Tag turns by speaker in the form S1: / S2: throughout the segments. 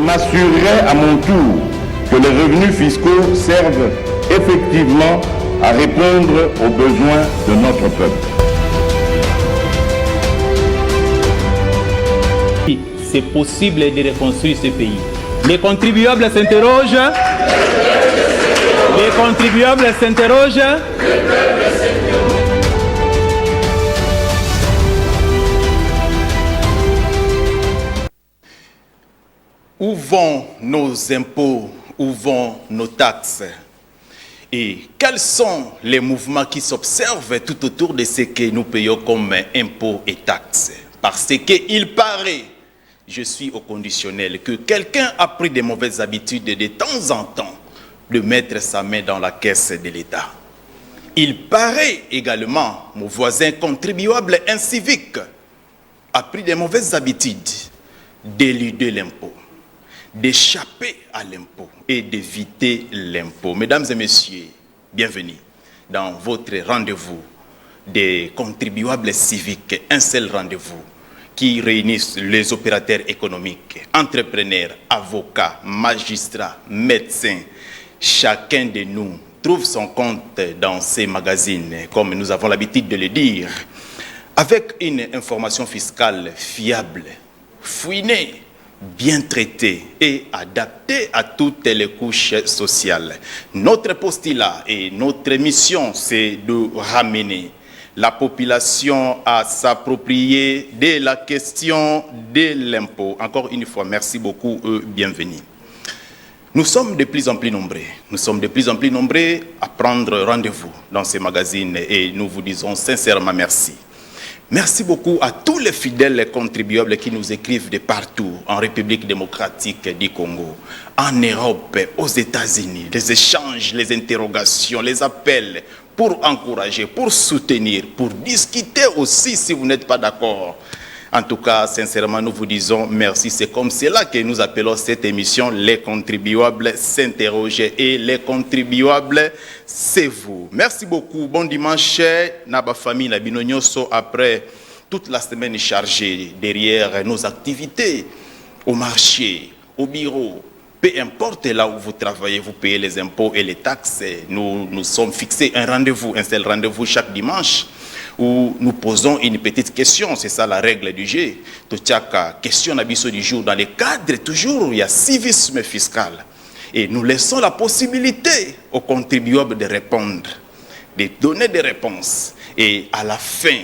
S1: m'assurerai à mon tour que les revenus fiscaux servent effectivement à répondre aux besoins de notre peuple.
S2: C'est possible de reconstruire ce pays. Les contribuables s'interrogent. Les contribuables s'interrogent.
S3: Où vont nos impôts? Où vont nos taxes? Et quels sont les mouvements qui s'observent tout autour de ce que nous payons comme impôts et taxes? Parce qu'il paraît, je suis au conditionnel, que quelqu'un a pris de mauvaises habitudes de temps en temps de mettre sa main dans la caisse de l'État. Il paraît également, mon voisin contribuable incivique a pris de mauvaises habitudes d'éluder l'impôt, d'échapper à l'impôt et d'éviter l'impôt. Mesdames et messieurs, bienvenue dans votre rendez-vous des contribuables civiques, un seul rendez-vous qui réunissent les opérateurs économiques, entrepreneurs, avocats, magistrats, médecins. Chacun de nous trouve son compte dans ces magazines, comme nous avons l'habitude de le dire, avec une information fiscale fiable, fouinée, bien traitée et adaptée à toutes les couches sociales. Notre postulat et notre mission, c'est de ramener la population à s'approprier de la question de l'impôt. Encore une fois, merci beaucoup et bienvenue. Nous sommes de plus en plus nombreux. Nous sommes de plus en plus nombreux à prendre rendez-vous dans ces magazines et nous vous disons sincèrement merci. Merci beaucoup à tous les fidèles contribuables qui nous écrivent de partout, en République démocratique du Congo, en Europe, aux États-Unis. Les échanges, les interrogations, les appels pour encourager, pour soutenir, pour discuter aussi si vous n'êtes pas d'accord. En tout cas, sincèrement, nous vous disons merci. C'est comme cela que nous appelons cette émission « Les contribuables s'interrogent » et « Les contribuables, c'est vous ». Merci beaucoup. Bon dimanche, Naba famille, Nabino Nyoso, après toute la semaine chargée derrière nos activités, au marché, au bureau. Peu importe là où vous travaillez, vous payez les impôts et les taxes. Nous sommes fixés un rendez-vous, un seul rendez-vous chaque dimanche, où nous posons une petite question, c'est ça la règle du jeu. Totiaka, question d'abisso du jour, dans le cadre toujours, il y a civisme fiscal. Et nous laissons la possibilité aux contribuables de répondre, de donner des réponses. Et à la fin,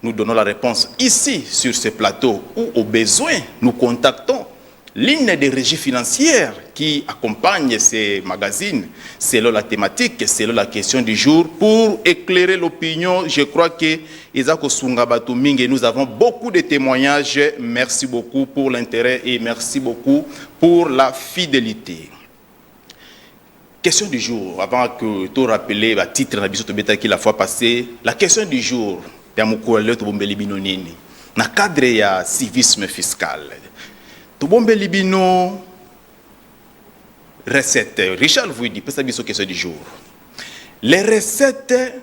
S3: nous donnons la réponse ici, sur ce plateau, où au besoin, nous contactons l'une des régies financières qui accompagne ces magazines selon la thématique, selon la question du jour, pour éclairer l'opinion. Je crois que Isako Sungabatu Mingue, nous avons beaucoup de témoignages. Merci beaucoup pour l'intérêt et merci beaucoup pour la fidélité. Question du jour, avant que tout rappeler le titre de Bisoto Beta qui la fois passée, la question du jour, dans le cadre de civisme fiscal. Tobombe Libino, recettes. Richard vous dit, c'est la question du jour. Les recettes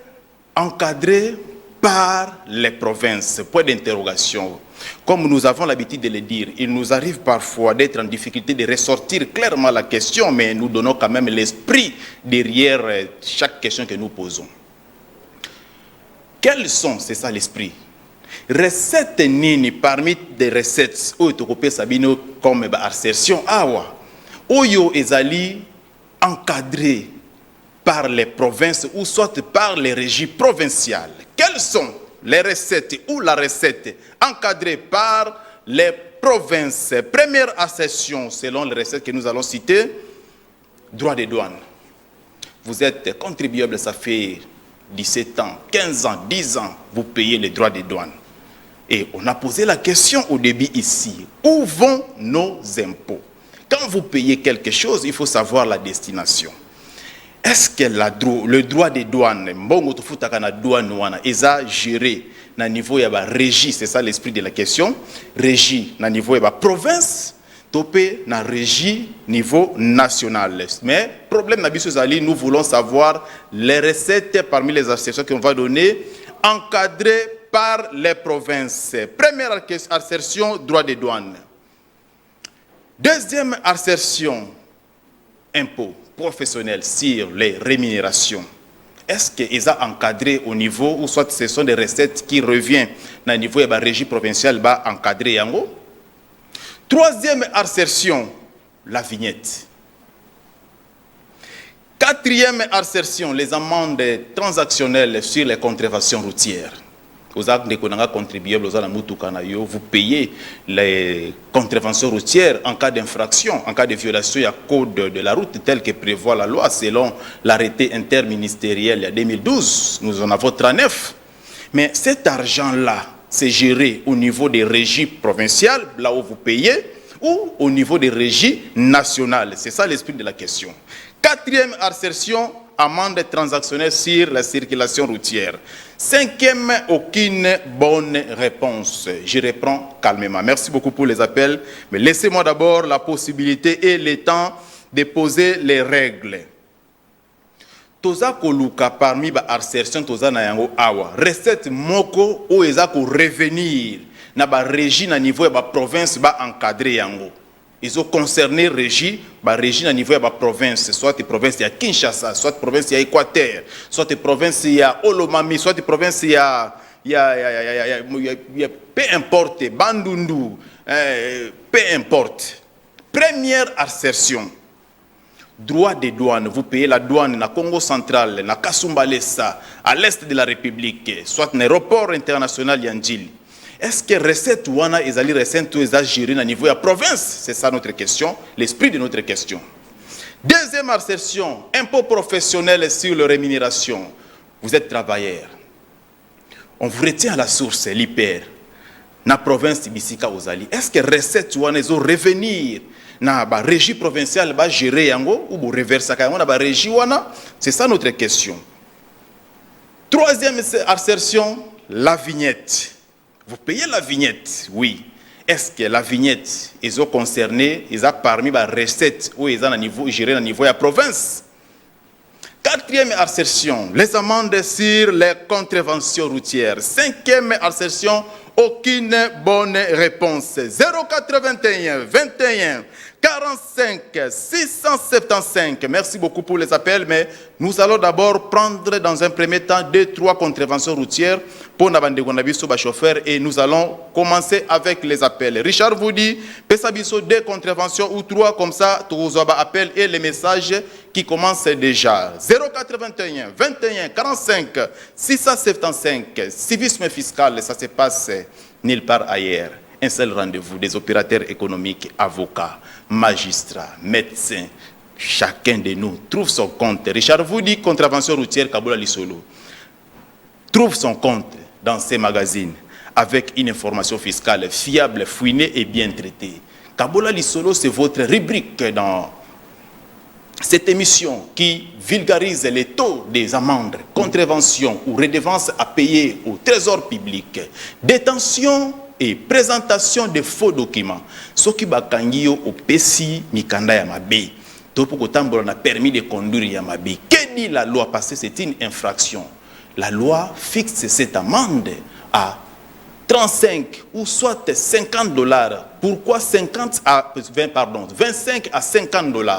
S3: encadrées par les provinces, point d'interrogation. Comme nous avons l'habitude de le dire, il nous arrive parfois d'être en difficulté de ressortir clairement la question, mais nous donnons quand même l'esprit derrière chaque question que nous posons. Quels sont, c'est ça l'esprit? Recettes nini parmi des recettes où sabino comme assertion awa oyo ezali encadré par les provinces ou soit par les régies provinciales. Quelles sont les recettes ou la recette encadrée par les provinces? Première assertion selon les recettes que nous allons citer, droit de douane. Vous êtes contribuable, ça fait 17 ans, 15 ans, 10 ans, vous payez les droits de douane. Et on a posé la question au début ici. Où vont nos impôts? Quand vous payez quelque chose, il faut savoir la destination. Est-ce que le droit des douanes, est géré à niveau de la régie? C'est ça l'esprit de la question. Régie à niveau de la province, topé na régie niveau national. Mais problème nous voulons savoir les recettes parmi les assertions qu'on va donner encadrées par les provinces. Première assertion, droit des douanes. Deuxième assertion, impôt professionnel sur les rémunérations. Est-ce qu'ils ont encadré au niveau, ou soit ce sont des recettes qui reviennent au niveau de la régie provinciale, encadré yango? Troisième assertion, la vignette. Quatrième assertion, les amendes transactionnelles sur les contraventions routières. Vous payez les contraventions routières en cas d'infraction, en cas de violation du code de la route tel que prévoit la loi selon l'arrêté interministériel de 2012. Nous en avons 39. Mais cet argent-là, c'est géré au niveau des régies provinciales, là où vous payez, ou au niveau des régies nationales. C'est ça l'esprit de la question. Quatrième assertion, amende transactionnelle sur la circulation routière. Cinquième, aucune bonne réponse. Je reprends calmement. Merci beaucoup pour les appels, mais laissez-moi d'abord la possibilité et le temps de poser les règles. Toza koluka parmi ba assertion toza na yango awa. Recette moko o eza ko revenir na ba régie na niveau ya ba province ba encadrer yango. Ils ont concerné régie, bah régie à niveau de la province, soit des provinces à Kinshasa, soit des provinces à Équateur, soit des provinces à Olomami, soit des provinces à peu importe, Bandundu, peu importe. Première assertion, droit des douanes, vous payez la douane na Congo central, na Kasumbalesa, à l'est de la République, soit un aéroport international Yandjili. Est-ce que recette ouana et ali recette ou est géré à niveau de la province? C'est ça notre question, l'esprit de notre question. Deuxième assertion, impôt professionnel sur la rémunération. Vous êtes travailleur. On vous retient à la source, l'IPR, dans la province de Bissika Ozali. Est-ce que recette ouana est revenir dans la régie provinciale ba gérer yango ou vous reverser dans la régie ouana? C'est ça notre question. Troisième assertion, la vignette. Vous payez la vignette, oui. Est-ce que la vignette, ils ont concerné, ils ont parmi les recettes ou ils ont géré à niveau de la province? Quatrième assertion, les amendes sur les contraventions routières. Cinquième assertion, aucune bonne réponse. 081 21 45 675. Merci beaucoup pour les appels, mais nous allons d'abord prendre dans un premier temps 2-3 contraventions routières pour nos chauffeurs et nous allons commencer avec les appels. Richard vous dit, Pesabiso 2 contraventions ou 3 comme ça, tous les appels et les messages qui commencent déjà. 081 21 45 675. Civisme fiscal, ça se passe nulle part ailleurs. Un seul rendez-vous des opérateurs économiques, avocats, magistrats, médecins. Chacun de nous trouve son compte. Richard vous dit, contravention routière Kabola Lissolo, trouve son compte dans ces magazines avec une information fiscale fiable, fouinée et bien traitée. Kabola Lissolo, c'est votre rubrique dans cette émission qui vulgarise les taux des amendes, contraventions ou redevances à payer au trésor public, détention et présentation de faux documents. Ce qui bakangio au PESI Mikanda Yamabe. On a permis de conduire Yamabe. Que dit la loi? Parce que c'est une infraction. La loi fixe cette amende à 35 ou soit 50 $. Pourquoi 25 à 50 $?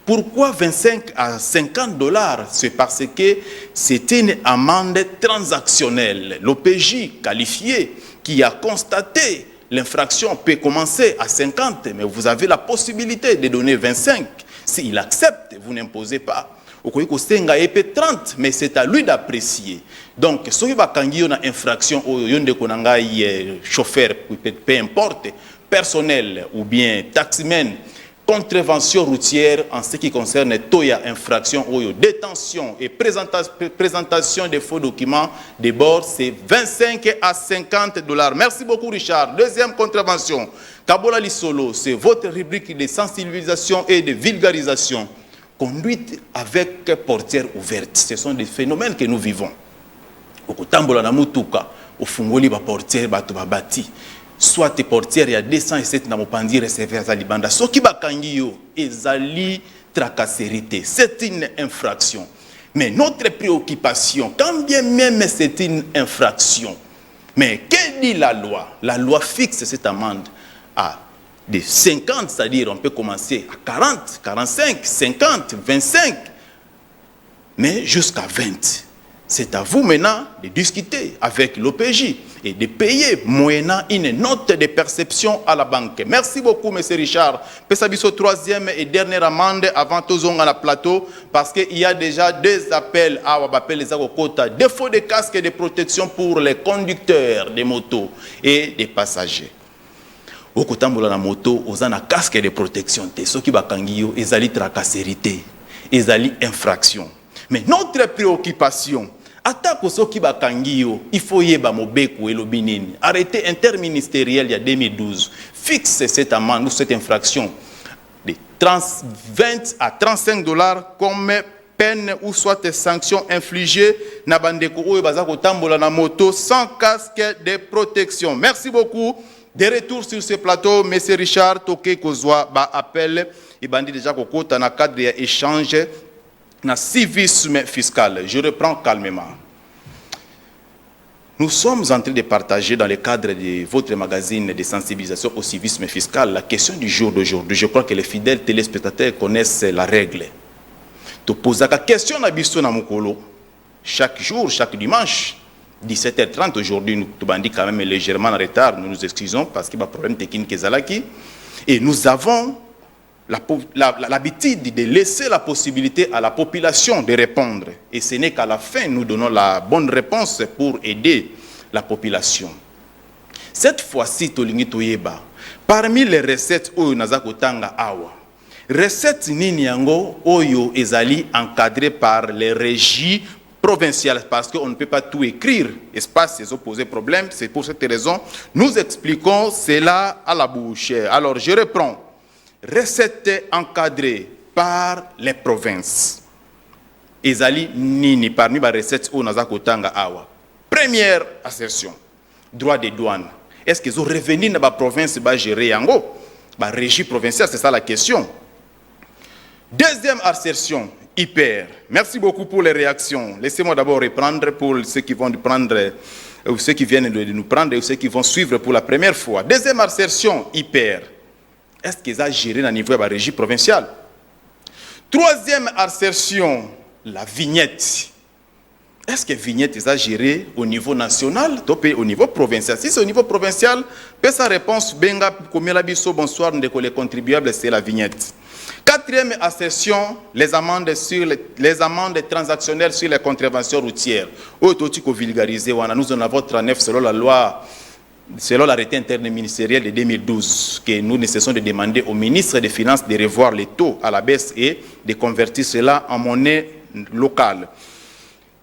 S3: Pourquoi 25 à 50 $? C'est parce que c'est une amende transactionnelle. L'OPJ qualifié qui a constaté l'infraction peut commencer à 50, mais vous avez la possibilité de donner 25. S'il accepte, vous n'imposez pas. Vous pouvez 30, mais c'est à lui d'apprécier. Donc, si vous avez une infraction, chauffeur, peu importe, personnel ou bien taximen, contravention routière en ce qui concerne Toya infraction ou détention et présentation de faux documents de bord, c'est 25 à 50 $. Merci beaucoup Richard. Deuxième contravention, Kabola Lissolo, c'est votre rubrique de sensibilisation et de vulgarisation. Conduite avec portière ouverte. Ce sont des phénomènes que nous vivons. Au Tambola na Mutuka, au Fungoli ba portière ba bati. Soit tes portières, il y a 207 dans mon pandier réservé à Zalibanda. Ce qui va kangio et Zali tracasserité, c'est une infraction. Mais notre préoccupation, quand bien même c'est une infraction, mais que dit la loi? La loi fixe cette amende à de 50, c'est-à-dire on peut commencer à 40, 45, 50, 25, mais jusqu'à 20. C'est à vous maintenant de discuter avec l'OPJ et de payer moyennant une note de perception à la banque. Merci beaucoup, M. Richard. Pesabiso, troisième et dernière amende avant Tozong à la plateau, parce qu'il y a déjà des appels à Wabapel les Agokota, défaut de casques et de protection pour les conducteurs des motos et des passagers. Au côté de la moto, on a un casque de protection. Ce qui va kangio, ils allaient tracasserité, ils allaient infraction. Mais notre préoccupation, attaque ceux qui va kangio, il faut yeba mobeku et l'obinini. Arrêté interministériel il y a 2012, fixe cette amende ou cette infraction de 20 à 35 $ comme peine ou soit sanction infligée na bandeko oyo bazako tambola na moto sans casque de protection. Merci beaucoup. De retour sur ce plateau, M. Richard Toke Kozwa ba appel et bandit déjà kokota na cadre d'échange na civisme fiscal. Je reprends calmement. Nous sommes en train de partager dans le cadre de votre magazine de sensibilisation au civisme fiscal la question du jour d'aujourd'hui. Je crois que les fidèles téléspectateurs connaissent la règle. Tu poses la question à Bisso na Mukolo chaque jour, chaque dimanche. 17h30 aujourd'hui, nous sommes quand même légèrement en retard, nous nous excusons parce qu'il y a un problème technique et nous avons l'habitude de laisser la possibilité à la population de répondre. Et ce n'est qu'à la fin nous donnons la bonne réponse pour aider la population. Cette fois-ci, Tolingi Toyeba, parmi les recettes Oyo Nazakotanga Awa, recettes Nini Yango Oyo Ezali encadrées par les régies provinciales, parce qu'on ne peut pas tout écrire, espace, ces opposés problèmes. C'est pour cette raison, nous expliquons cela à la bouche. Alors, je reprends. Recettes encadrées par les provinces. Ezali Nini, parmi les recettes au Nazakotanga Awa. Première assertion, droit des douanes. Est-ce qu'ils ont revenu dans la province ba gérer yango? La régie provinciale, c'est ça la question. Deuxième assertion, hyper. Merci beaucoup pour les réactions. Laissez-moi d'abord reprendre pour ceux qui vont prendre, ou ceux qui viennent de nous prendre, ou ceux qui vont suivre pour la première fois. Deuxième assertion, hyper. Est-ce qu'ils ont géré au niveau de la régie provinciale? Troisième assertion, la vignette. Est-ce que vignette est gérée au niveau national ou au niveau provincial? Si c'est au niveau provincial, sa réponse, benga, combien la biso, bonsoir, les contribuables, c'est la vignette. Quatrième assertion, les amendes transactionnelles sur les contraventions routières. Nous en avons 39 selon la loi, selon l'arrêté interministériel de 2012, que nous ne cessons de demander au ministre des Finances de revoir les taux à la baisse et de convertir cela en monnaie locale.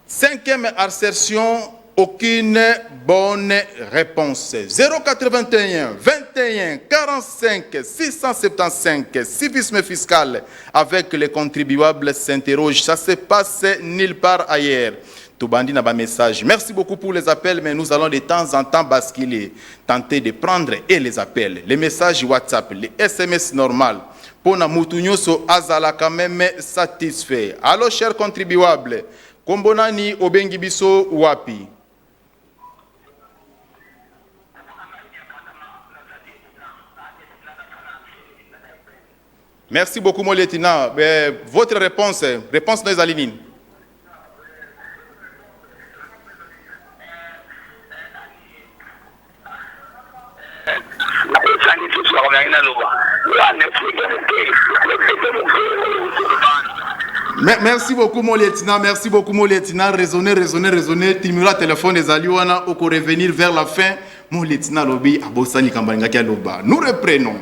S3: Cinquième assertion, aucune bonne réponse. 081 21 45 675, civisme fiscal avec les contribuables s'interroge. Ça se passe nulle part ailleurs. Toubandi n'a pas message. Merci beaucoup pour les appels, mais nous allons de temps en temps basculer, tenter de prendre et les appels, les messages WhatsApp, les SMS normal. Pour na mutunyoso azala quand même satisfait. Alors, chers contribuables, Kombonani Obengi Biso Wapi. Merci beaucoup, mon lieutenant. Votre réponse dans les alignes. Merci beaucoup, mon lieutenant. Merci beaucoup, mon lieutenant. Raisonnez. Timura téléphone des Aliouana au revenir vers la fin. Mon lieutenant Lobi Abosani Kambangaki Loba. Nous reprenons.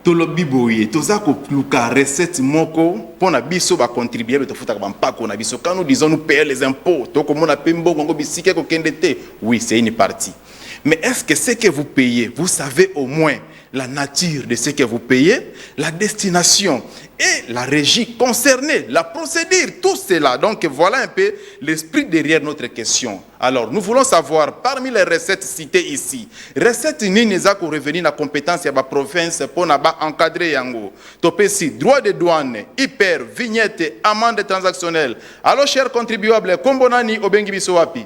S3: Tolobi boye, tozako luka recette moko pour na biso ba contribuer be tofuta ba mpako na biso. Quand nous disons nous payer les impôts, to comme on a pembo ngo bisike ko kendete. Oui, c'est une partie. Mais est-ce que ce que vous payez, vous savez au moins la nature de ce que vous payez, la destination et la régie concernée, la procédure, tout cela. Donc voilà un peu l'esprit derrière notre question. Alors nous voulons savoir, parmi les recettes citées ici, recettes nini zako revenu na compétence ya ba province pour na ba encadrer yango. Topesi droit de douane, hyper, vignette, amende transactionnelle. Alors chers contribuables, kombonani obengi biso wapi?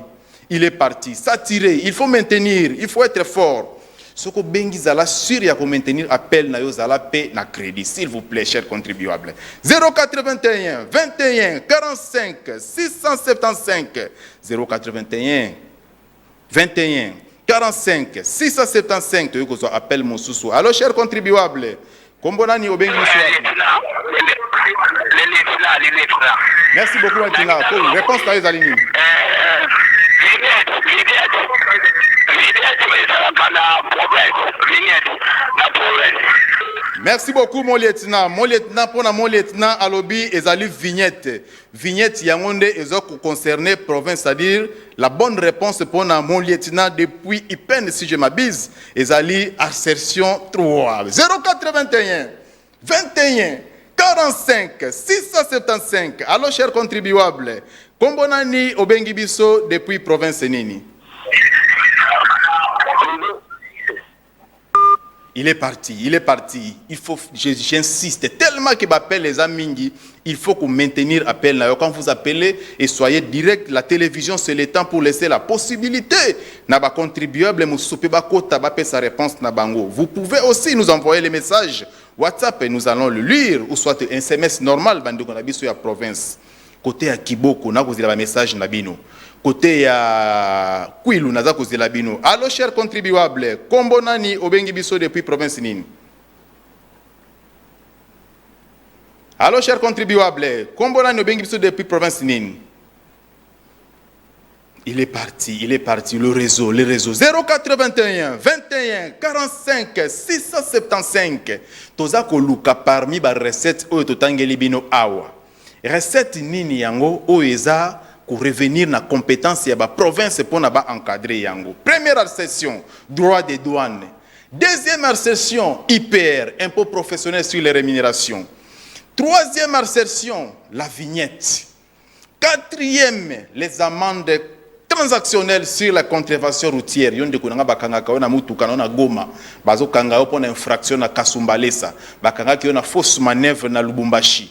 S3: Il est parti, s'attirer, il faut maintenir, il faut être fort. Ce que bengi zala sur ya ko maintenir appel na yo zala paix na crédit, s'il vous plaît, chers contribuables. 081 21 45 675 081 21 45 675 to yo appel mosusu. Alors, chers contribuables, kombonani obengi merci beaucoup Antina. Réponse à les alignés. Merci beaucoup mon lieutenant. Mon lieutenant pour mon lieutenant alobi ezali vignette. Vignette yangonde ezoko concerné province, c'est-à-dire la bonne réponse pour mon lieutenant depuis Ipen si je m'abuse ezali assertion 3 081 21 45 675. Alors chers contribuables, kombonani obengi biso depuis province nini? Il est parti. Il faut, j'insiste, tellement qu'il m'appelle les amis, il faut qu'on maintienne l'appel. Quand vous appelez et soyez direct, la télévision, c'est le temps pour laisser la possibilité. Naba contribuable, sa réponse na bango. Vous pouvez aussi nous envoyer les messages WhatsApp et nous allons le lire, ou soit un SMS normal, bando qu'on a sur la province. Côté à Kiboko, na vous un message nabino. Côté à Kwilu, naza kozela bino. Allo, chers contribuables, kombonani obengi biso depuis province nini? Allo, chers contribuables, kombonani obengi biso depuis province nini? Il est parti, le réseau. 081 21 45 675. Toza koluka parmi ba recette oyo totangeli bino awa. Recette nini yango oeza pour revenir na compétence ya ba province pour na ba encadrer yango. Première session, droit des douanes. Deuxième session, IPR, impôt professionnel sur les rémunérations. Troisième session, la vignette. Quatrième, les amendes transactionnelles sur la contravention routière. Yonde kunanga bakanga kaona mutuka na Goma, bazo kanga yo pona infraction na Kasumbalesa, bakanga ki na fausse manœuvre na Lubumbashi.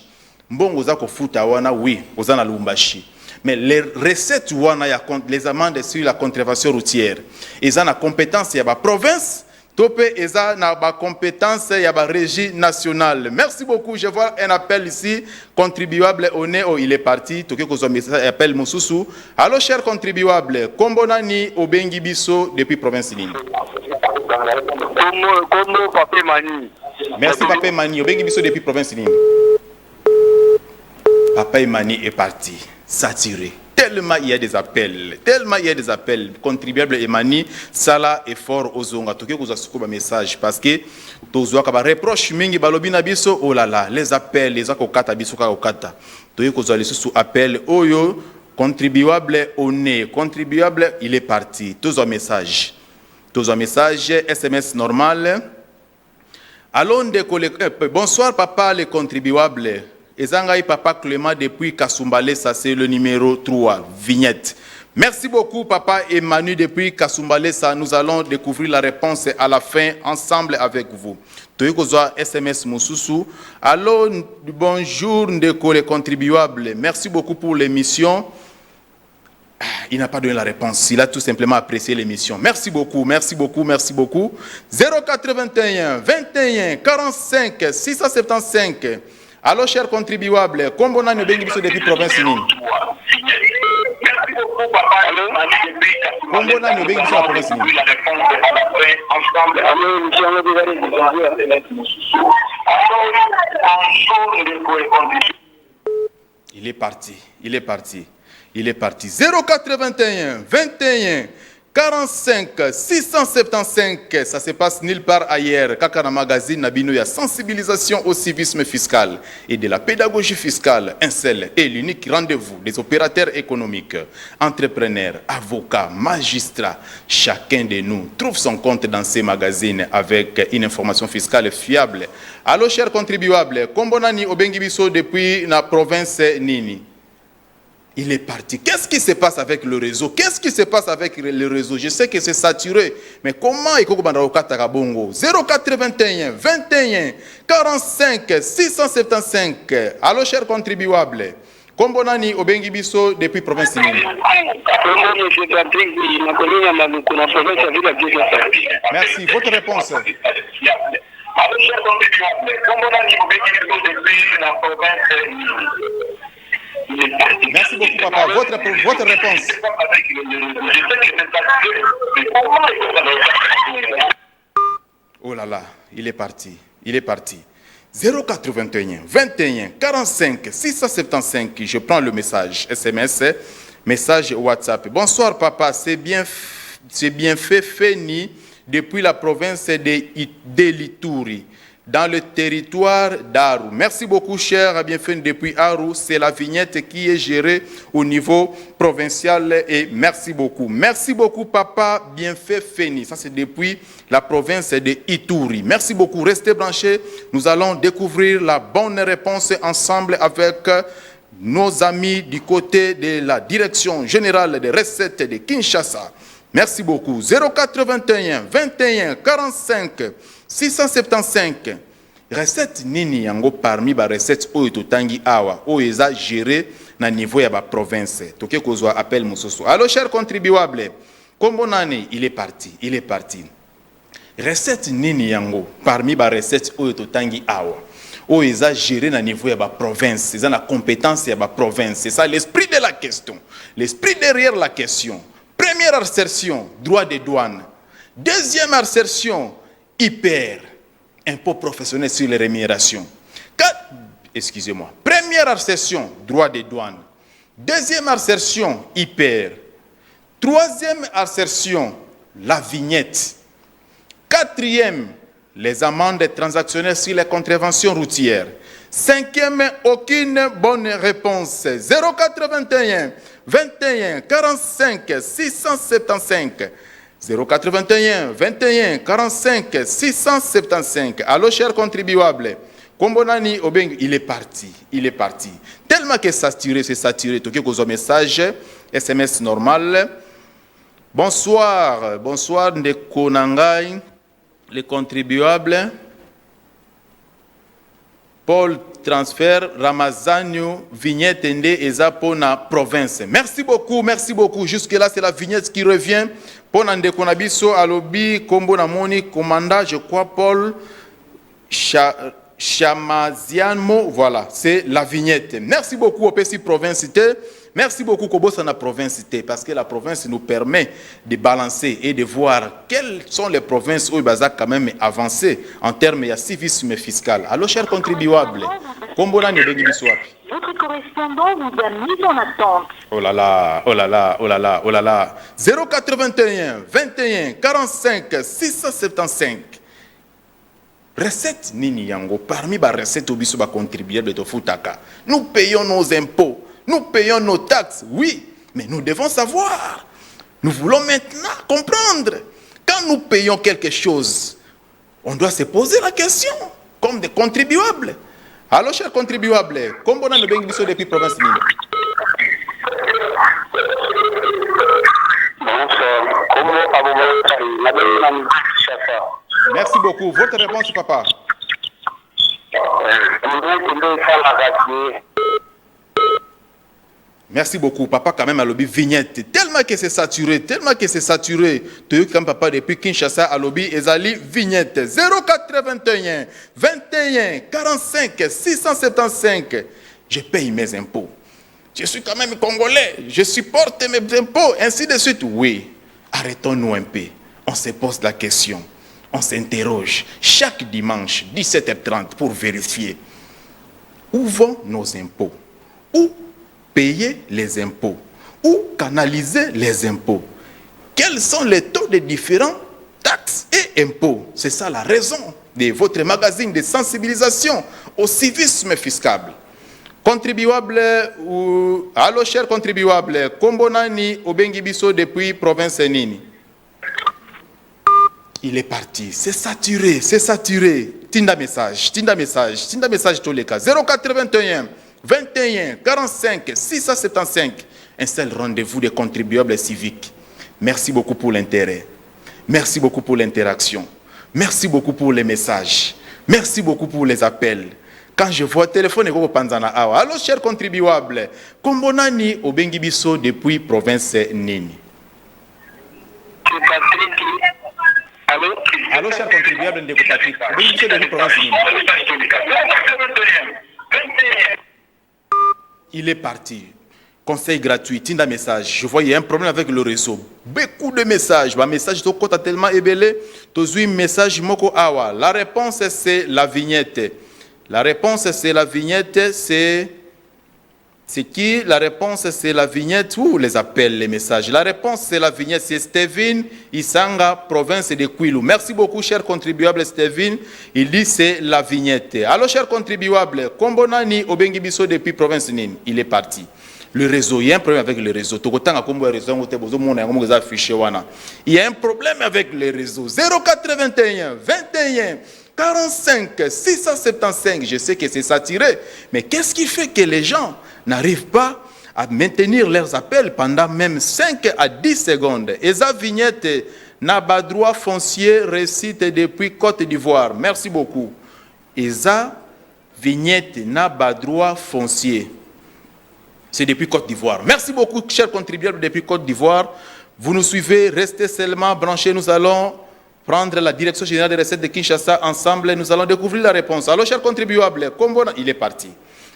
S3: Mbongo za ko futa wana oui, oza na Lubumbashi. Mais les recettes wana ya les amendes sur la contravention routière, ils ont la compétence ya ba province, topé ils ont la compétence ya ba régie nationale. Merci beaucoup. Je vois un appel ici, contribuable au Néo, il est parti. Toké ko zo message appel Mosusu. Allô chers contribuables, kombonani obengi biso depuis province nini?
S4: Kombo Papa Mani.
S3: Merci Papa Mani, obengi biso depuis province nini? Papa Mani est parti. Saturé. Tellement il y a des appels, contribuables Emani, Sala et fort Ozonga. Toké ko za message parce que tozo ka ba reproche mingi balobi na biso, oh là là, les appels, les akokata biso ka okata. Toké ko za sous appel oyo contribuable oné, contribuable il est parti. Tozo message, SMS normal. Allons de bonsoir papa les contribuables. Ezangai Papa Clément depuis Kasumbalé, ça c'est le numéro 3, vignette. Merci beaucoup Papa Emmanuel depuis Kasumbalé, ça nous allons découvrir la réponse à la fin ensemble avec vous. Toyokozwa SMS Moussousou. Allô, bonjour Ndeko les contribuables. Merci beaucoup pour l'émission. Il n'a pas donné la réponse, il a tout simplement apprécié l'émission. Merci beaucoup. 081 21 45 675. Alors, chers contribuables, comment on a une bénédiction depuis la province nini? Comment on a une bénédiction de la province nini? Il est parti. 081 21 45 675, ça se passe nulle part ailleurs. Kakana magazine Nabino, il y a sensibilisation au civisme fiscal et de la pédagogie fiscale. Un seul et l'unique rendez-vous des opérateurs économiques, entrepreneurs, avocats, magistrats. Chacun de nous trouve son compte dans ces magazines avec une information fiscale fiable. Alors, chers contribuables, Kombonani Obengibiso depuis la province Nini. Il est parti. Qu'est-ce qui se passe avec le réseau? Je sais que c'est saturé. Mais comment il faut que bongo? 081 21 45 675. Alors, chers contribuables, Kombonani Obengi Biso depuis province Nini. Merci. Votre réponse. Merci beaucoup, papa. Votre réponse. Oh là là, il est parti. Il est parti. 081 21 45 675. Je prends le message SMS, message WhatsApp. Bonsoir, papa. C'est bien fait, Feni, depuis la province de Lituri, dans le territoire d'Aru. Merci beaucoup, cher Bienfait depuis Aru. C'est la vignette qui est gérée au niveau provincial et merci beaucoup. Merci beaucoup, papa Bienfait Feni. Ça, c'est depuis la province de Ituri. Merci beaucoup. Restez branchés. Nous allons découvrir la bonne réponse ensemble avec nos amis du côté de la Direction générale des recettes de Kinshasa. Merci beaucoup. 0421 21 45 675. Recette nini yango parmi ba recettes oyo totangi awa oyo eza géré na niveau ya ba province. Toke kozwa appel musoso. Allô cher contribuable. Kombo nani il est parti. Recette nini yango parmi ba recettes oyo totangi awa oyo eza géré na niveau ya ba province, eza na compétence ya ba province. C'est ça l'esprit de la question. L'esprit derrière la question. Première assertion, droit de douane. Deuxième assertion, hyper, impôt professionnel sur les rémunérations. Excusez-moi. Première assertion, droit de douane. Deuxième assertion, hyper. Troisième assertion, la vignette. Quatrième, les amendes transactionnelles sur les contraventions routières. Cinquième, aucune bonne réponse. 0421 21 45 675. 081 21 45 675. Allô, cher contribuable. Kombonani Obeng, il est parti. Tellement que c'est saturé. Toké kozo message, SMS normal. Bonsoir, Ndeko Nangai, les contribuables. Paul transfert Ramazanio vignette Ndé Ezapo na province. Merci beaucoup. Jusque là c'est la vignette qui revient. Pour Ndeko Nabiso alobi kombo na moni commandant je crois Paul Chamazianmo, voilà, c'est la vignette. Merci beaucoup au PC Provincité. Merci beaucoup Kobosa na Provincité parce que la province nous permet de balancer et de voir quelles sont les provinces où il y a quand même avancé en termes de civisme fiscal. Alors, chers contribuables, votre
S4: correspondant vous a mis en attente.
S3: Oh là là. 081 21 45 675. Recette Nini Yango, parmi les recettes au biso contribuables de Futaka. Nous payons nos impôts. Nous payons nos taxes, oui, mais nous devons savoir. Nous voulons maintenant comprendre. Quand nous payons quelque chose, on doit se poser la question, comme des contribuables. Alors, chers contribuables, comme on a le bénéfice depuis province. Merci beaucoup. Votre réponse, papa. Merci beaucoup, papa, quand même, à lobby vignette. Tellement que c'est saturé. Tu es comme papa depuis Kinshasa, à lobby, Ezali, vignette. 0421 21 45 675. Je paye mes impôts. Je suis quand même congolais. Je supporte mes impôts, ainsi de suite. Oui, arrêtons-nous un peu. On se pose la question. On s'interroge chaque dimanche, 17h30, pour vérifier où vont nos impôts. Où payer les impôts, ou canaliser les impôts. Quels sont les taux de différents taxes et impôts? C'est ça la raison de votre magazine de sensibilisation au civisme fiscal. Contribuable ou... Allô, cher contribuable, Kombonani Obengi Biso depuis province Nini. Il est parti, c'est saturé. Tinda message tous les cas. 0421 21 45 675. Un seul rendez-vous des contribuables civiques. Merci beaucoup pour l'intérêt. Merci beaucoup pour l'interaction. Merci beaucoup pour les messages. Merci beaucoup pour les appels. Quand je vois téléphone, je panzana awa. Alors, chers contribuables, Kombonani Obengi Biso depuis province Nini.
S5: Allô?
S3: Allô, chers contribuables de Patrick. Obengi Biso depuis province Nini. Il est parti. Conseil gratuit, tinda message. Je vois il y a un problème avec le réseau. Beaucoup de messages. Le message est tellement ébélé. Tu message moko awa. La réponse c'est la vignette. La réponse c'est la vignette. C'est qui? La réponse c'est la vignette. Où les appels, les messages? La réponse c'est la vignette. C'est Steven Isanga, province de Kwilu. Merci beaucoup, cher contribuable Steven. Il dit c'est la vignette. Alors, cher contribuable, Kombonani Obengi Biso depuis province Nini. Il est parti. Le réseau, il y a un problème avec le réseau. Il y a un problème avec le réseau. 081 21 45 675. Je sais que c'est saturé, mais qu'est-ce qui fait que les gens n'arrivent pas à maintenir leurs appels pendant même 5 à 10 secondes? Et ça, vignette, n'a pas droit foncier récite depuis Côte d'Ivoire. Merci beaucoup. Et ça, vignette, n'a pas droit foncier. C'est depuis Côte d'Ivoire. Merci beaucoup, chers contribuables depuis Côte d'Ivoire. Vous nous suivez, restez seulement branchés. Nous allons prendre la direction générale des recettes de Kinshasa ensemble et nous allons découvrir la réponse. Alors, chers contribuables, Kombona, il est parti.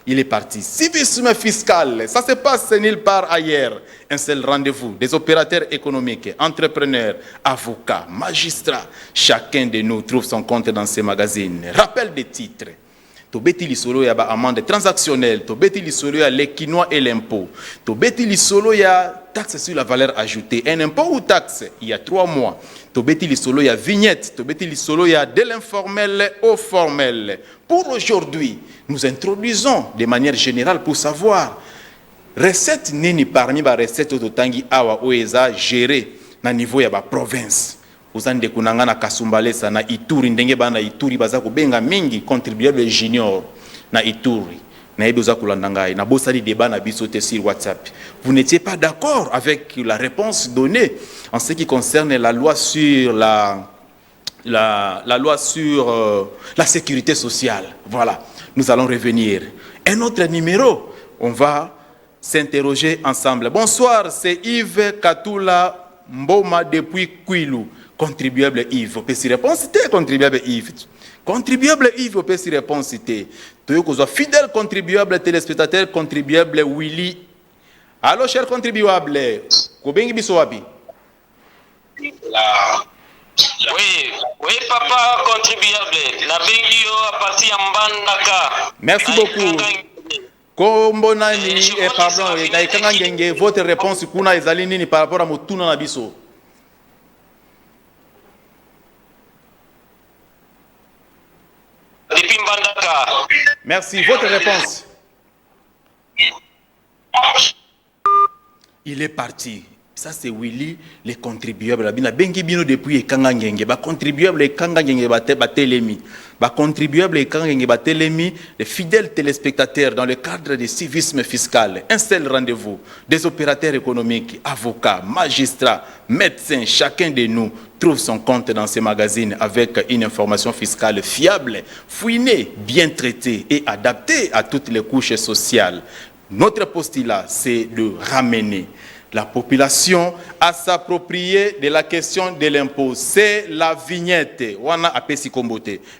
S3: Il est parti. Civisme fiscal, ça se passe nulle part ailleurs. Un seul rendez-vous. Des opérateurs économiques, entrepreneurs, avocats, magistrats. Chacun de nous trouve son compte dans ces magazines. Rappel des titres. Tobeti lisolo ya ba amende transactionnelle, tobeti lisolo ya l'équinois et l'impôt, tobeti lisolo ya taxe sur la valeur ajoutée, un impôt ou taxe, il y a 3 mois, tobeti lisolo ya vignette, tobeti lisolo ya de l'informel au formel. Pour aujourd'hui, nous introduisons de manière générale pour savoir recette nini parmi ba recette ototangi awa oeza géré na niveau ya ba province. Uzande kunanga na Kasumbalesa na Ituri ndenge bana Ituri baza kubenga mingi contribuable junior na Ituri na edoza kulandanga na bosali débat na biso te sur WhatsApp. Vous n'étiez pas d'accord avec la réponse donnée en ce qui concerne la loi sur la loi sur la sécurité sociale. Voilà, nous allons revenir. Un autre numéro, on va s'interroger ensemble. Bonsoir, c'est Yves Katula Mboma depuis Kwilu. Contribuable Yves, vous pouvez s'y répondre, contribuable Yves. Contribuable Yves, vous pouvez s'y répondre, fidèle contribuable téléspectateur, contribuable Willy. Allô, cher contribuable, Kobengi Bisoabi.
S5: Oui, papa contribuable. La bengio a parti en Bandaka.
S3: Merci beaucoup. Kombonani, pardon, votre réponse, kuna ezalini par rapport à Motuna Nabiso.
S5: Depuis Mbandaka.
S3: Merci. Votre réponse? Il est parti. Ça, c'est Willy, les contribuables. Bengi bino depuis Kangangenge. Ba contribuables et Kangangenge batelemi. Ba contribuables et Kangangenge batelemi. Les fidèles téléspectateurs dans le cadre du civisme fiscal. Un seul rendez-vous. Des opérateurs économiques, avocats, magistrats, médecins. Chacun de nous trouve son compte dans ces magazines avec une information fiscale fiable, fouinée, bien traitée et adaptée à toutes les couches sociales. Notre postulat, c'est de ramener la population à s'approprier de la question de l'impôt. C'est la vignette.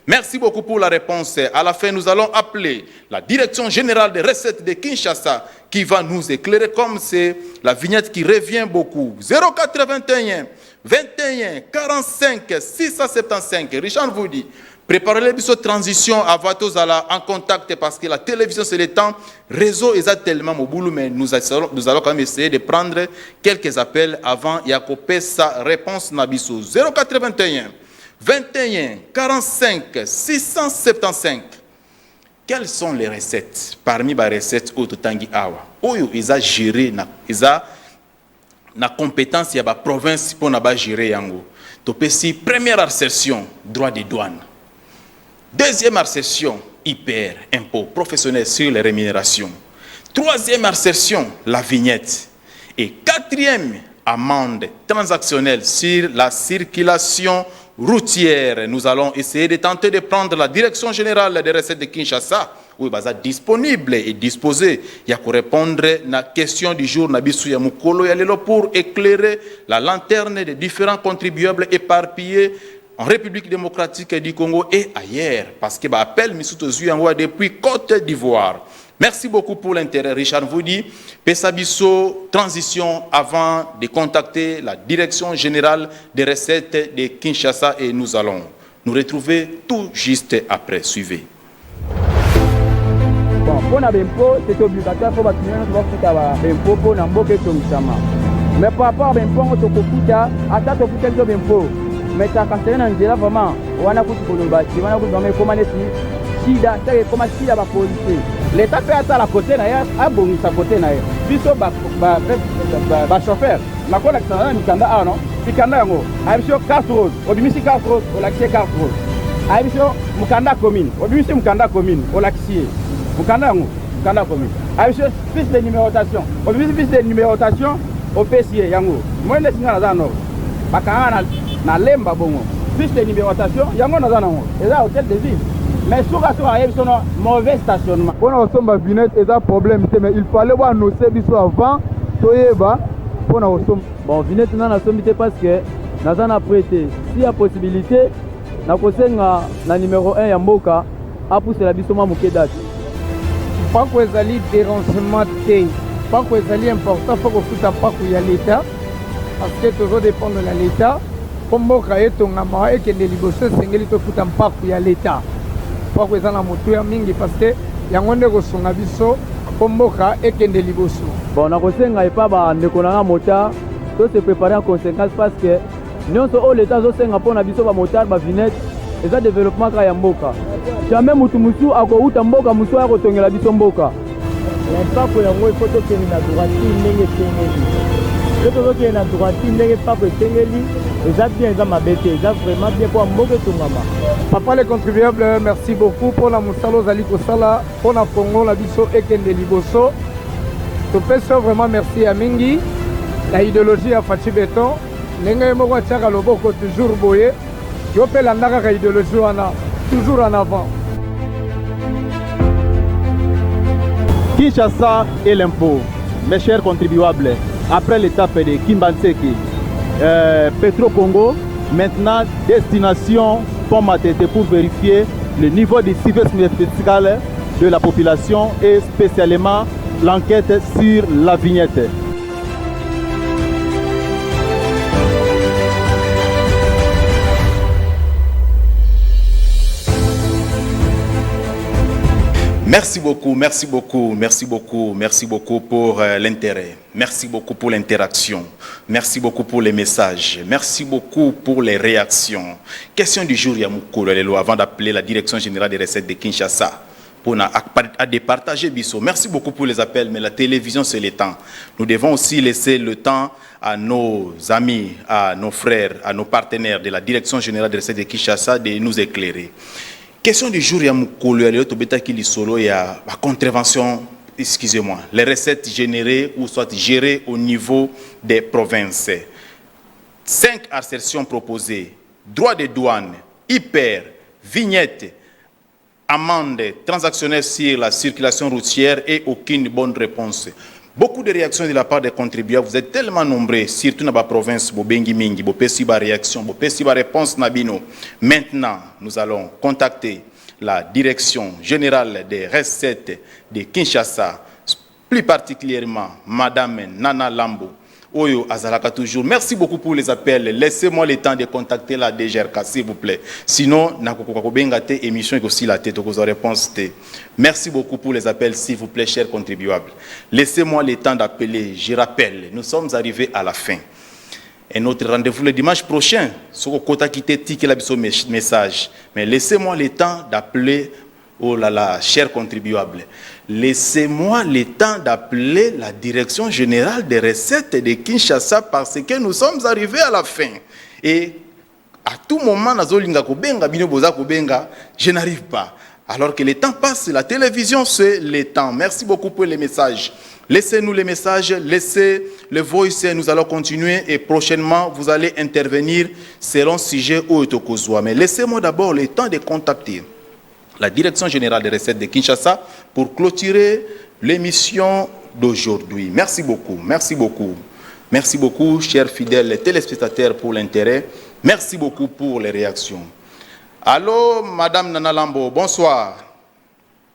S3: Merci beaucoup pour la réponse. À la fin, nous allons appeler la direction générale des recettes de Kinshasa qui va nous éclairer comme c'est la vignette qui revient beaucoup. 081 21 45 675. Richard vous dit, préparez les biseaux transition à Vatozala en contact parce que la télévision c'est le temps. Réseau est tellement au boulot, mais nous allons quand même essayer de prendre quelques appels avant Yakopé sa réponse Nabiso. 081 21 45 675. Quelles sont les recettes parmi les recettes Ototangi Awa? Oyo ils géré na compétence ya ba province pour na ba gérer yango. Topesi première assertion droit de douane. Deuxième assertion IPR impôt professionnel sur les rémunérations. Troisième assertion la vignette et quatrième amende transactionnelle sur la circulation routière. Nous allons essayer de tenter de prendre la direction générale des recettes de Kinshasa. Oui, bah, ça disponible et disposé. Il y a pour répondre à la question du jour Nabisu Yamukolo Yalelo pour éclairer la lanterne des différents contribuables éparpillés en République démocratique du Congo et ailleurs. Parce que bah, appel Misuto Zuyangoa depuis Côte d'Ivoire. Merci beaucoup pour l'intérêt. Richard vous dit, Pesabiso, transition avant de contacter la direction générale des recettes de Kinshasa et nous allons nous retrouver tout juste après. Suivez.
S6: Bon, pour la Bempo, c'est obligatoire pour bâtiment de Bempo pour Namboke et Tomisama. Mais par rapport à Bempo, on a Tokuta, à ta Tokuta de Bempo. Mais ta Castellane Angela, vraiment, on a coupé pour le bâtiment, on a coupé pour le Sida, c'est comme Sida va poser. L'État fait à la côté d'ailleurs, à bon, sa côté d'ailleurs. Puis ça, chauffeur, ma collègue, c'est un Mikanda, ah non, Mikanda, ah, monsieur, carte rose, au demi-ci carte rose, au laxier carte rose. Ah, monsieur, Mukanda commune, au demi-ci Mukanda commune, au laxier. Mukanda commune. Ah, monsieur, fils de numérotation, au demi-ci fils de numérotation, au PCA, yango. Moi, je suis dans un ordre. Bakana, na lemba bongo. Fils de numérotation, yango dans un ordre. Et là, hôtel de ville. Mais sur la tour, il y a un mauvais stationnement.
S7: On a aussi un vinette et un problème, mais il fallait voir nos services avant.
S6: Bon, vinette, nous avons sommité parce que nous avons prêté. S'il y a possibilité, nous avons le numéro 1 Yamboka à pousser la bisoma Moukedati.
S7: Pas que les alliés dérangement, pas que les alliés importants, il faut que vous pas qu'il y a l'État. Parce que toujours dépend de l'État. Comme Moka est ton amour et que les libéraux s'engagent, il faut pas qu'il y a l'État. Pas que ça la moto ya mingi parce que yangonde ko songa biso komboka ekende liboso.
S6: Bon na kosenga epa ba ndeko na mota to se préparer en conséquence parce que nyonso o l'état zo senga pona biso ba motar ba vinette et ça développement ka ya mboka. Jamais mutu musu akouta mboka musu ya kotongela biso mboka.
S8: La pas ko yango ifoto ke na droite ndenge tengeli. Toto ke na droite ndenge pas ko tengeli. Ils bien, ils ont vraiment bien pour
S7: Papa les contribuables, merci beaucoup pour la Moussalo Zali Kosala, pour la Congo, la Bisso et Kende Liboso. Je peux vraiment merci à Mingi, la idéologie à Fachi Béton, Nenga Moko Tchaka Loboko toujours boyé, je peux la idéologie toujours en avant.
S2: Kinshasa et l'impôt, mes chers contribuables, après l'étape de Kimbanseki, Petro Congo, maintenant destination Pomatete pour vérifier le niveau de civisme fiscal de la population et spécialement l'enquête sur la vignette.
S3: Merci beaucoup, merci beaucoup, merci beaucoup, merci beaucoup pour l'intérêt. Merci beaucoup pour l'interaction. Merci beaucoup pour les messages. Merci beaucoup pour les réactions. Question du jour, Yamoukolo Lelo, avant d'appeler la direction générale des recettes de Kinshasa pour départager Bisso. Merci beaucoup pour les appels, mais la télévision, c'est le temps. Nous devons aussi laisser le temps à nos amis, à nos frères, à nos partenaires de la direction générale des recettes de Kinshasa de nous éclairer. Question du jour, il y a la contravention, excusez-moi, les recettes générées ou soit gérées au niveau des provinces. 5 assertions proposées, droits de douane, hyper, vignettes, amendes transactionnelles sur la circulation routière et aucune bonne réponse. Beaucoup de réactions de la part des contribuables, vous êtes tellement nombreux, surtout dans la province, Bobengi Mingi, Bopesiba réaction, Bopesiba réponse Nabino. Maintenant, nous allons contacter la direction générale des recettes de Kinshasa, plus particulièrement Madame Nana Lambo. Oyo Azalaka toujours. Merci beaucoup pour les appels. Laissez-moi le temps de contacter la DGRK, s'il vous plaît. Sinon, Nakokokobengate émission et aussi la tête aux réponses. Merci beaucoup pour les appels, s'il vous plaît, chers contribuables. Laissez-moi le temps d'appeler. Je rappelle, nous sommes arrivés à la fin. Et notre rendez-vous le dimanche prochain. Sur le quota qui t'étique la message. Mais laissez-moi le temps d'appeler. Oh là là, chers contribuables, laissez-moi le temps d'appeler la direction générale des recettes de Kinshasa parce que nous sommes arrivés à la fin. Et à tout moment, je n'arrive pas. Alors que le temps passe, la télévision, c'est le temps. Merci beaucoup pour les messages. Laissez-nous les messages, laissez le voice, nous allons continuer et prochainement, vous allez intervenir selon le sujet ou autokozwa. Mais laissez-moi d'abord le temps de contacter la Direction Générale des Recettes de Kinshasa pour clôturer l'émission d'aujourd'hui. Merci beaucoup, merci beaucoup. Merci beaucoup, chers fidèles téléspectateurs, pour l'intérêt. Merci beaucoup pour les réactions. Allô, Madame Nana Lambo, bonsoir.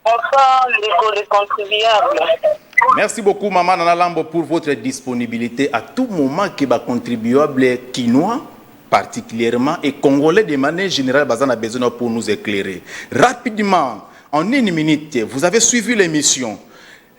S4: Bonsoir, les contribuables.
S3: Merci beaucoup, Maman Nana Lambo, pour votre disponibilité à tout moment que les contribuables quinois, particulièrement, et congolais de manière générale, a besoin pour nous éclairer. Rapidement, en 1 minute, vous avez suivi l'émission.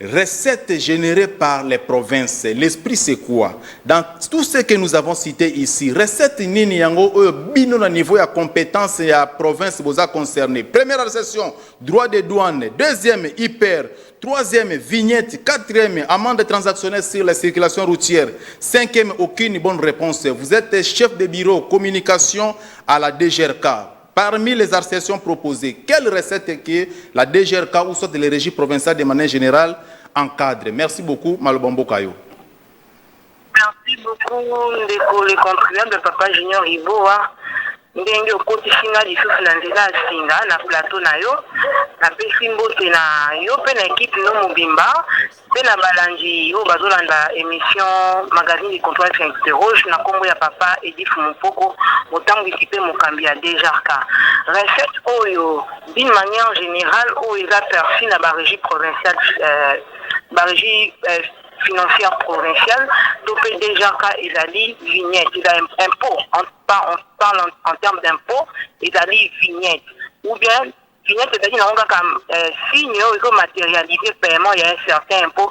S3: Recettes générées par les provinces. L'esprit, c'est quoi? Dans tout ce que nous avons cité ici, recettes nini yango bino na niveau ya compétence ya province boza concerné. Première session, droit de douane. Deuxième, hyper. Troisième, vignette. Quatrième, amende transactionnelle sur la circulation routière. Cinquième, aucune bonne réponse. Vous êtes chef de bureau communication à la DGRK. Parmi les associations proposées, quelle recette que la DGRK ou soit les régies provinciales de manière générale encadrent? Merci beaucoup, Malobambo Kayo.
S4: Merci beaucoup, les contribuables de Papa Junior Iboa. Ndenge okotisinga lisusu na nzela singa na plateau na yo na pesi mbote na yo pe na équipe no mobimba pe na balangi yo bazolanda émission magazine de contrôle Saint-Rouge na kombo ya Papa Edith Mupoko motambwisi pe mokambi ya DGRK. Recette oyo d'une manière générale oyo eza perçue na ba régie provinciale financière provinciale, donc déjà ils allaient vignette, ils ont impôt, on parle en termes d'impôt, ils allaient vignette. Ou bien, vignette, c'est-à-dire comme signe, il faut matérialiser paiement, il y a un certain impôt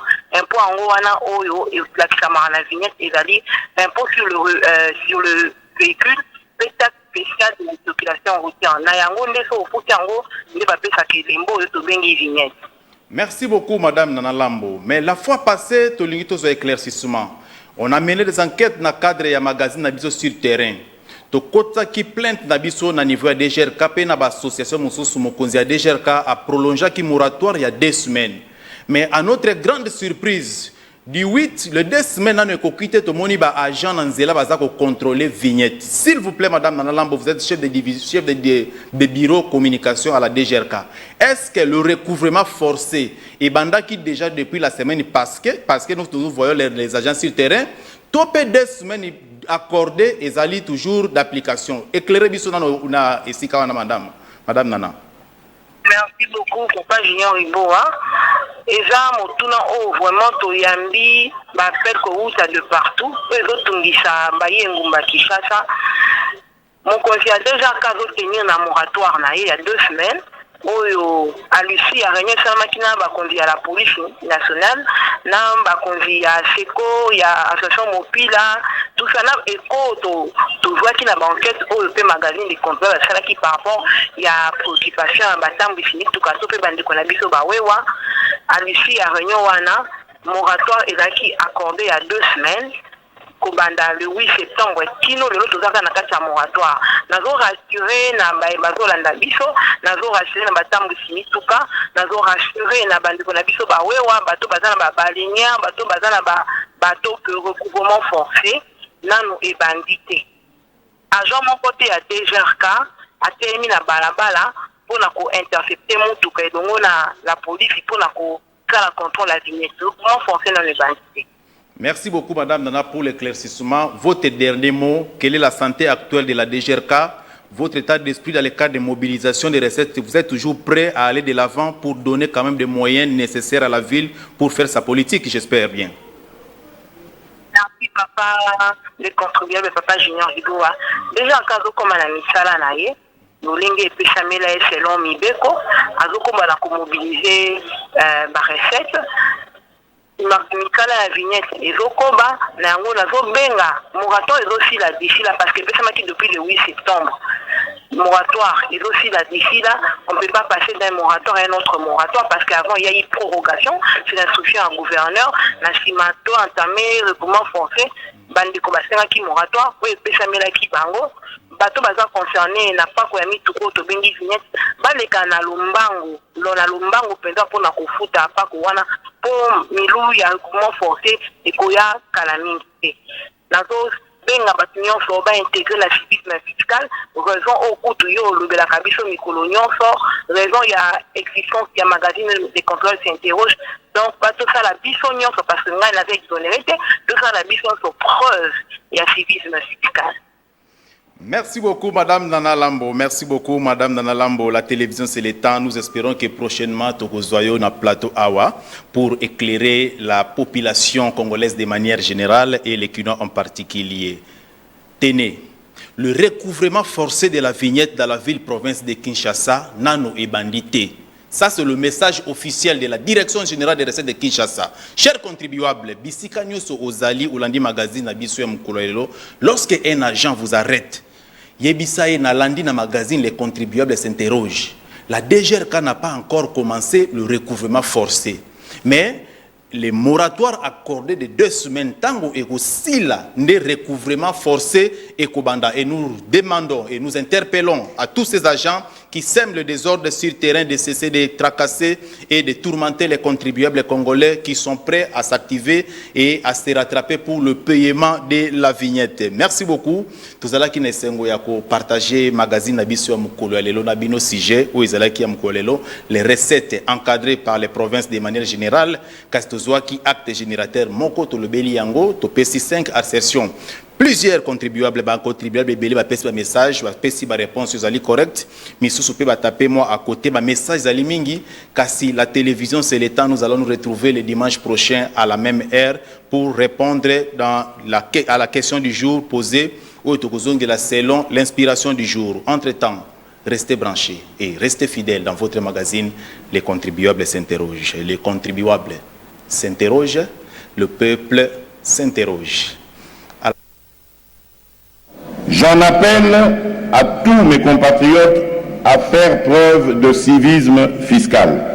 S4: en haut, on a oyo, et la vignette, ils allaient impôt sur le véhicule, peut-être spécial de la circulation routière. Nayango, ne faut pas ne pas faire ça qui est limbo, il faut bien vignette.
S3: Merci beaucoup, Madame Nana Lambo. Mais la fois passée, tu as eu un éclaircissement. On a mené des enquêtes dans le cadre de magazine Nabiso sur le terrain. Tu as qui plainte Nabiso au niveau de DGRK, et l'association de DGRK a prolongé le moratoire il y a 2 semaines. Mais à notre grande surprise, du 8, le 2 semaines, on a quitté tout le monde, agent Nanzela pour contrôler vignette. S'il vous plaît, Madame Nana Lambo, vous êtes chef de division, chef de bureau communication à la DGRK. Est-ce que le recouvrement forcé est banda qui déjà depuis la semaine parce que nous voyons les agents sur le terrain, tout peut 2 semaines accordées et ça toujours d'application. Éclairez bien na esika na Madame Nana.
S4: Merci beaucoup, Papa Junior Iboa. Et ça, vraiment, Toyambi, m'appelle Kouta de partout. Les autres disent ça, Baye Ngumba Kishasa. Mon conseil a déjà tenir un moratoire il y a 2 semaines. À Lucie, à Réunion, ça m'a conduit à la police nationale, n'a conduit à SECO, il y a l'association Mopila, tout ça, et tu vois qu'il y a une enquête au magazine de contrôle, ça qui par rapport, il y a préoccupation à Batam, Bifini, tout cas, tout le monde qu'on a vu sur Bawewa, à Lucie, à Réunion, moratoire est accordé à 2 semaines. Le 8 septembre, kino le lot na kati ya moratoire. Nazo rassurer na bazolanda biso, nazo rassurer na batambu simituka, nazo rassurer na bandeko na biso bawewa, bato bazana ba balignard, bato bazana ba bato que recouvrement forcé, nanu e bandité. Agent mon côté à DGRK a terminé la balabala pour na ko intercepter mutuka donc la police pour na ko faire la contrôle la vignette. Recouvrement forcé dans les bandités.
S3: Merci beaucoup, Madame Nana, pour l'éclaircissement. Votre dernier mot, quelle est la santé actuelle de la DGRK? Votre état d'esprit dans le cadre de mobilisation des recettes, vous êtes toujours prêt à aller de l'avant pour donner quand même des moyens nécessaires à la ville pour faire sa politique, j'espère bien.
S4: Merci, Papa, le contribuable, Papa Junior Iboa. Déjà, en cas comme à la Misala Naye, nous l'ingé Pessamela selon Mibeko, à comme à la mobiliser ma recette. Mikala la vignette et Zokoba, Nango, Nazo Benga, moratoire est aussi là d'ici là, parce que depuis le 8 septembre, moratoire est aussi là d'ici là, on ne peut pas passer d'un moratoire à un autre moratoire, parce qu'avant il y a eu prorogation, c'est l'instruction à gouverneur, Nasimato entamé, recouvrement forcé, Bandeko Basenga qui moratoire, oui, Pessamela qui bango, bato baza concerné na pako ya mituko to bengi vignette baleka na lombango na lombango penza pona kofuta pako wana po milu ya mouvement forcé ekoya kala mingi te nazo benga bato nyonso baintégrer la civisme fiscal raison okutu yo olobelaka biso mikolo nyonso raison ya existence ya magazine de contrôle s'interroge donc bato sala biso nyonso parce que ngai naza exonéré te tosala biso nyonso preuve ya civisme fiscal.
S3: Merci beaucoup, Madame Nana Lambo. Merci beaucoup, Madame Nana Lambo. La télévision, c'est le temps. Nous espérons que prochainement, Togozoyo na plateau Awa pour éclairer la population congolaise de manière générale et les Cunois en particulier. Tenez, le recouvrement forcé de la vignette dans la ville-province de Kinshasa, Nano et bandité. Ça, c'est le message officiel de la Direction générale des recettes de Kinshasa. Chers contribuables, Bisika Nyoso Ozali ou Landi Magazine à Bissouya Moukolelo, lorsque un agent vous arrête, Yebisaye na Landi na Magazine, les contribuables s'interrogent. La DGRK n'a pas encore commencé le recouvrement forcé. Mais les moratoires accordés de 2 semaines, tango et aussi là, des recouvrements forcés et Kobanda. Et nous demandons et nous interpellons à tous ces agents qui sèment le désordre sur le terrain de cesser de tracasser et de tourmenter les contribuables congolais qui sont prêts à s'activer et à se rattraper pour le paiement de la vignette. Merci beaucoup. Tous allez qui ne partager magazine Nabisio Mukolelo Nabino Sujet ou Izalaki Mukolelo les recettes encadrées par les provinces de manière générale. Kastozoa qui acte générateur Moko to le Beliango to PC5 assertion. Plusieurs contribuables, belé ba pesi ba message, ba pesi ba réponse aux ali correct, mais sous peut ba taper moi à côté ba message ali mingi, kasi la télévision c'est le temps, nous allons nous retrouver le dimanche prochain à la même heure pour répondre à la question du jour posée au Tokozongela selon l'inspiration du jour. Entre-temps, restez branchés et restez fidèles dans votre magazine. Les contribuables s'interrogent, les contribuables s'interrogent, le peuple s'interroge.
S1: J'en appelle à tous mes compatriotes à faire preuve de civisme fiscal.